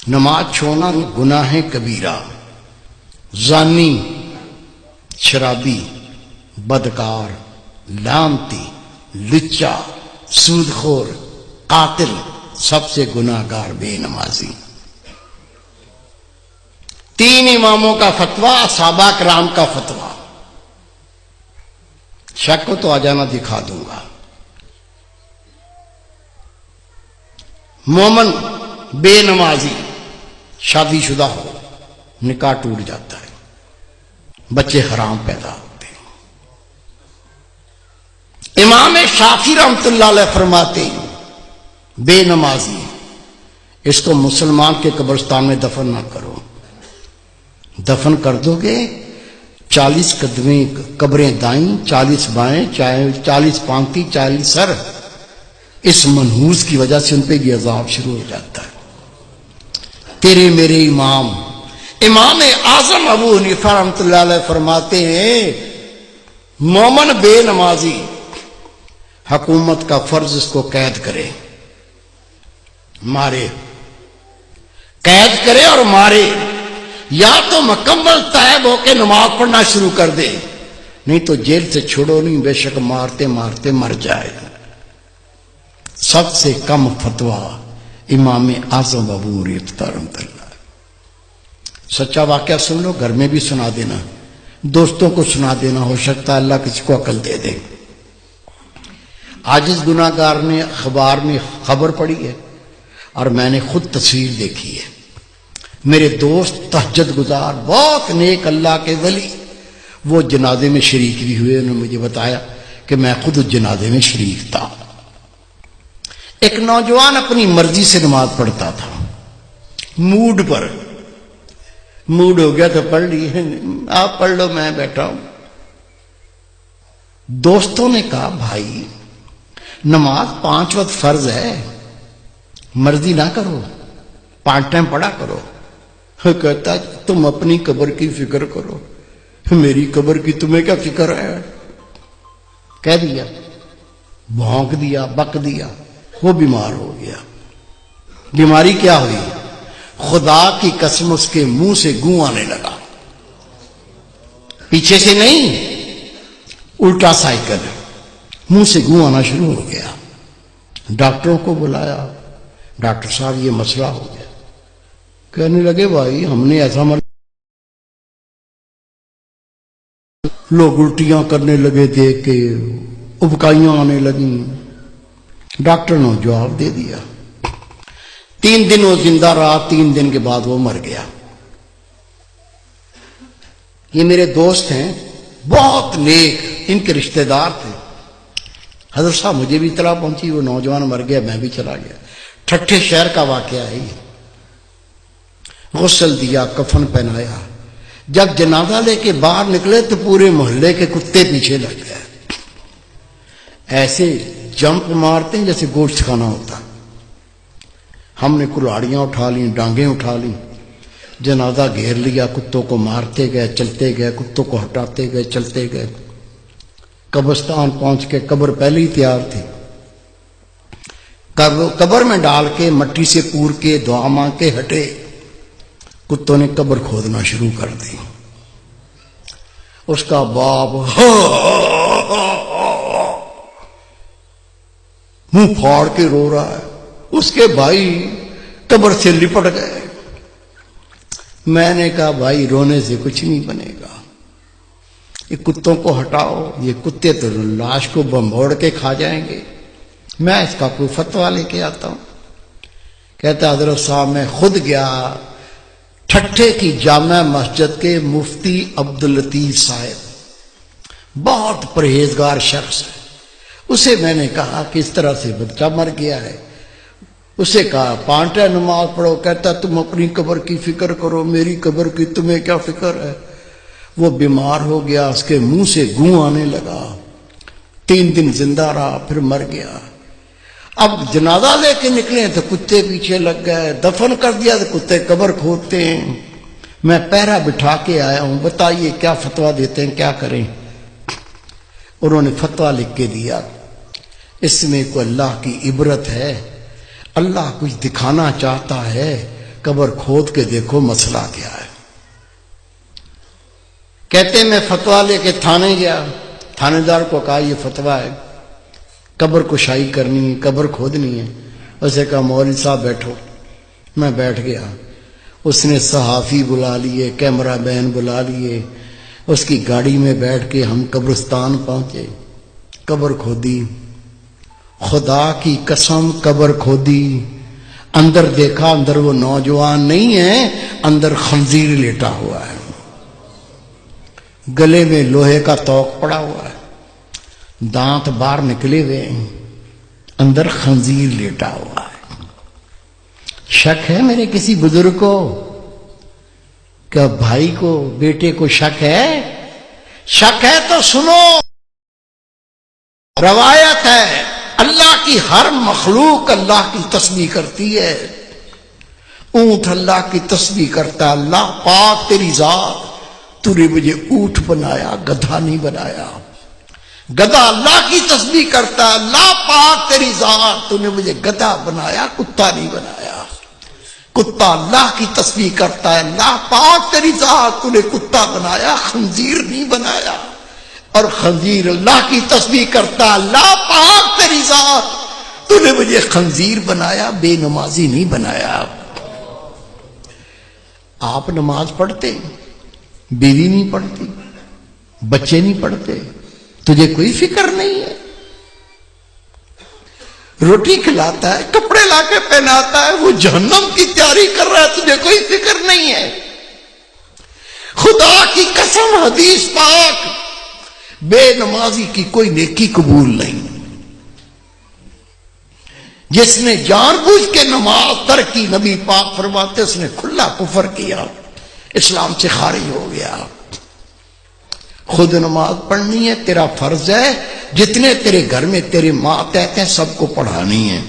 نماز چھوڑنا گناہ کبیرہ، زانی، شرابی، بدکار، لعنتی، لچا، سودخور، قاتل، سب سے گناہ گار بے نمازی۔ 3 اماموں کا فتویٰ، صحابہ کرام کا فتویٰ۔ شک کو تو آ جانا، دکھا دوں گا۔ مومن بے نمازی شادی شدہ ہو، نکاح ٹوٹ جاتا ہے، بچے حرام پیدا ہوتے ہیں۔ امام شافعی رحمۃ اللہ علیہ فرماتے ہیں بے نمازی اس کو مسلمان کے قبرستان میں دفن نہ کرو، دفن کر دو گے 40 قدمیں قبریں دائیں، 40 بائیں، 40 پانتی، 40 سر، اس منحوس کی وجہ سے ان پہ بھی عذاب شروع ہو جاتا ہے۔ تیرے میرے امام اعظم ابو حنیفہ رحمۃ اللہ علیہ فرماتے ہیں مومن بے نمازی حکومت کا فرض اس کو قید کرے، مارے، قید کرے اور مارے، یا تو مکمل تائب ہو کے نماز پڑھنا شروع کر دے، نہیں تو جیل سے چھوڑو نہیں، بے شک مارتے مارتے مر جائے گا۔ سب سے کم فتویٰ امام اعظم ابو حنیفہ رحمۃ اللہ۔ سچا واقعہ سن لو، گھر میں بھی سنا دینا، دوستوں کو سنا دینا، ہو سکتا ہے اللہ کسی کو عقل دے دے۔ عاجز گناہ گار نے اخبار میں خبر پڑھی ہے اور میں نے خود تصویر دیکھی ہے۔ میرے دوست تہجد گزار، بہت نیک اللہ کے ولی، وہ جنازے میں شریک بھی ہوئے، انہوں نے مجھے بتایا کہ میں خود اس جنازے میں شریک تھا۔ ایک نوجوان اپنی مرضی سے نماز پڑھتا تھا، موڈ پر، موڈ ہو گیا تو پڑھ لی، آپ پڑھ لو میں بیٹھا ہوں۔ دوستوں نے کہا بھائی نماز 5 وقت فرض ہے، مرضی نہ کرو، 5 ٹائم پڑھا کرو۔ کہتا تم اپنی قبر کی فکر کرو، میری قبر کی تمہیں کیا فکر ہے؟ کہہ دیا، بھونک دیا، بک دیا، وہ بیمار ہو گیا۔ بیماری کیا ہوئی؟ خدا کی قسم اس کے منہ سے گوں آنے لگا، پیچھے سے نہیں، الٹا سائیکل، منہ سے گوں آنا شروع ہو گیا۔ ڈاکٹروں کو بلایا، ڈاکٹر صاحب یہ مسئلہ ہو گیا۔ کہنے لگے بھائی ہم نے ایسا لوگ الٹیاں کرنے لگے دیکھ کے، ابکائیاں آنے لگیں۔ ڈاکٹر نے جواب دے دیا۔ 3 دن وہ زندہ رہا، 3 دن کے بعد وہ مر گیا۔ یہ میرے دوست ہیں، بہت نیک، ان کے رشتہ دار تھے۔ حضرت صاحب مجھے بھی اطلاع پہنچی وہ نوجوان مر گیا، میں بھی چلا گیا۔ ٹھٹھے شہر کا واقعہ ہے یہ۔ غسل دیا، کفن پہنایا، جب جنازہ لے کے باہر نکلے تو پورے محلے کے کتے پیچھے لگ گئے، ایسے جمپ مارتے ہیں جیسے گوشت کھانا ہوتا۔ ہم نے کلاڑیاں اٹھا لیں، ڈانگیں اٹھا لیں، جنازہ گھیر لیا، کتوں کو مارتے گئے، چلتے گئے، کتوں کو ہٹاتے گئے، چلتے گئے۔ قبرستان پہنچ کے قبر پہلے ہی تیار تھی، قبر میں ڈال کے مٹی سے پور کے دعا مانگ کے ہٹے، کتوں نے قبر کھودنا شروع کر دی۔ اس کا باپ منہ پھاڑ کے رو رہا ہے، اس کے بھائی قبر سے لپٹ گئے۔ میں نے کہا بھائی رونے سے کچھ نہیں بنے گا، یہ کتوں کو ہٹاؤ، یہ کتے تو لاش کو بمبوڑ کے کھا جائیں گے، میں اس کا کوئی فتویٰ لے کے آتا ہوں۔ کہتا حضرت صاحب میں خود گیا ٹھٹھے کی جامع مسجد کے مفتی عبداللطیف صاحب، بہت پرہیزگار شخص ہے، اسے میں نے کہا کہ اس طرح سے بچہ مر گیا ہے، اسے کہا 5 ٹائم نماز پڑھو، کہتا تم اپنی قبر کی فکر کرو، میری قبر کی تمہیں کیا فکر ہے؟ وہ بیمار ہو گیا، اس کے منہ سے گوں آنے لگا، 3 دن زندہ رہا، پھر مر گیا۔ اب جنازہ لے کے نکلے تو کتے پیچھے لگ گئے، دفن کر دیا تو کتے قبر کھودتے ہیں۔ میں پہرا بٹھا کے آیا ہوں، بتائیے کیا فتویٰ دیتے ہیں، کیا کریں؟ انہوں نے فتویٰ لکھ کے دیا، اس میں کوئی اللہ کی عبرت ہے، اللہ کچھ دکھانا چاہتا ہے قبر کھود کے دیکھو مسئلہ کیا ہے۔ کہتے میں فتویٰ لے کے تھانے گیا، تھانے دار کو کہا یہ فتویٰ ہے، قبر کشائی کرنی ہے، قبر کھودنی ہے۔ اسے کہا مولوی صاحب بیٹھو۔ میں بیٹھ گیا، اس نے صحافی بلا لیے، کیمرہ مین بلا لیے، اس کی گاڑی میں بیٹھ کے ہم قبرستان پہنچے، قبر کھودی، خدا کی قسم قبر کھودی، اندر دیکھا، اندر وہ نوجوان نہیں ہے، اندر خنزیر لیٹا ہوا ہے، گلے میں لوہے کا توق پڑا ہوا ہے، دانت باہر نکلے ہوئے ہیں، اندر خنزیر لیٹا ہوا ہے۔ شک ہے میرے کسی بزرگ کو؟ کیا بھائی کو، بیٹے کو شک ہے؟ شک ہے تو سنو، روایت ہے اللہ کی ہر مخلوق اللہ کی تسبیح کرتی ہے۔ اونٹ اللہ کی تسبیح کرتا ہے، اللہ پاک تیری ذات، تو نے مجھے اونٹ بنایا، گدھا نہیں بنایا۔ گدھا اللہ کی تسبیح کرتا ہے، اللہ پاک تیری ذات، تو نے مجھے گدھا بنایا، کتا نہیں بنایا۔ کتا اللہ کی تسبیح کرتا ہے، اللہ پاک تیری ذات، تو نے کتا بنایا، خنزیر نہیں بنایا۔ اور خنزیر اللہ کی تسبیح کرتا ہے، اللہ پاک تیری ذات، تو نے مجھے خنزیر بنایا، بے نمازی نہیں بنایا۔ آپ نماز پڑھتے، بیوی نہیں پڑھتی، بچے نہیں پڑھتے، تجھے کوئی فکر نہیں ہے؟ روٹی کھلاتا ہے، کپڑے لا کے پہناتا ہے، وہ جہنم کی تیاری کر رہا ہے، تجھے کوئی فکر نہیں ہے؟ خدا کی قسم حدیث پاک، بے نمازی کی کوئی نیکی قبول نہیں۔ جس نے جان بوجھ کے نماز ترک کی، نبی پاک فرماتے اس نے کھلا کفر کیا، اسلام سے خارج ہو گیا۔ خود نماز پڑھنی ہے، تیرا فرض ہے، جتنے تیرے گھر میں تیرے ماتحت ہیں سب کو پڑھانی ہے۔